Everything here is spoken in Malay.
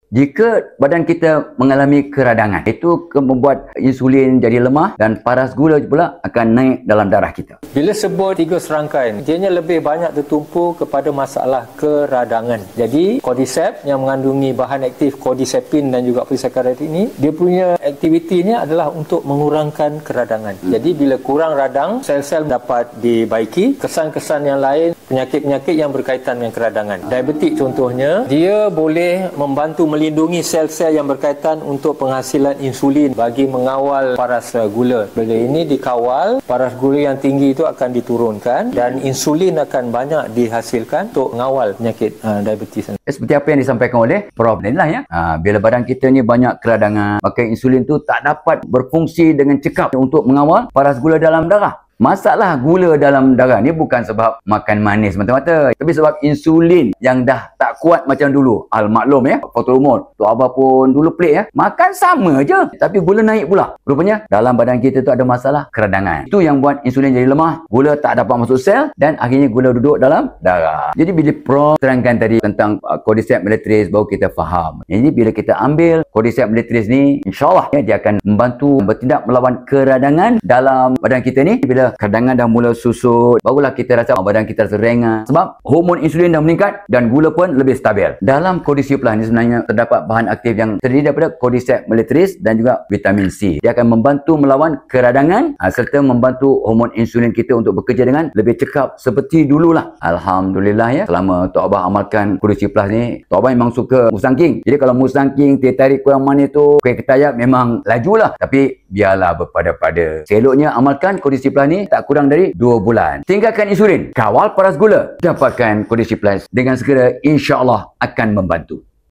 Jika badan kita mengalami keradangan, itu membuat insulin jadi lemah dan paras gula pula akan naik dalam darah kita. Bila sebut 3 serangkaian, ianya lebih banyak tertumpu kepada masalah keradangan. Jadi, Cordyceps yang mengandungi bahan aktif Cordycepin dan juga polysaccharide ini, dia punya aktivitinya adalah untuk mengurangkan keradangan. Jadi, bila kurang radang, sel-sel dapat dibaiki. Kesan-kesan yang lain, penyakit-penyakit yang berkaitan dengan keradangan. Diabetik contohnya, dia boleh membantu melindungi sel-sel yang berkaitan untuk penghasilan insulin bagi mengawal paras gula. Bila ini dikawal, paras gula yang tinggi itu akan diturunkan dan insulin akan banyak dihasilkan untuk mengawal penyakit diabetes. Seperti apa yang disampaikan oleh Prof. Inilah ya. Bila badan kita ni banyak keradangan, maka insulin tu tak dapat berfungsi dengan cekap untuk mengawal paras gula dalam darah. Masalah gula dalam darah ni bukan sebab makan manis mata-mata, tapi sebab insulin yang dah tak kuat macam dulu. Maklum ya, faktor umur. Tok Abah pun dulu pelik ya. Makan sama je, tapi gula naik pula. Rupanya dalam badan kita tu ada masalah keradangan. Itu yang buat insulin jadi lemah, gula tak dapat masuk sel dan akhirnya gula duduk dalam darah. Jadi bila Prof terangkan tadi tentang Cordyceps militaris, baru kita faham. Jadi bila kita ambil Cordyceps militaris ni, insyaAllah ya, dia akan membantu bertindak melawan keradangan dalam badan kita ni. Bila keradangan dah mula susut, barulah kita rasa badan kita rasa ringan. Sebab hormon insulin dah meningkat dan gula pun lebih stabil. Dalam Cordyceps ni sebenarnya terdapat bahan aktif yang terdiri daripada Cordyceps militaris dan juga vitamin C. Dia akan membantu melawan keradangan serta membantu hormon insulin kita untuk bekerja dengan lebih cekap seperti dululah. Alhamdulillah ya. Selama Tok Abah amalkan Cordyceps ni, Tok Abah memang suka musangking. Jadi kalau musangking, tarik kurang manis tu, kuih ketayap memang lajulah. Tapi biarlah berpada-pada. Seloknya amalkan Cordyceps ni tak kurang dari 2 bulan. Tinggalkan insulin, kawal paras gula, dapatkan Cordyceps dengan segera, insya-Allah akan membantu.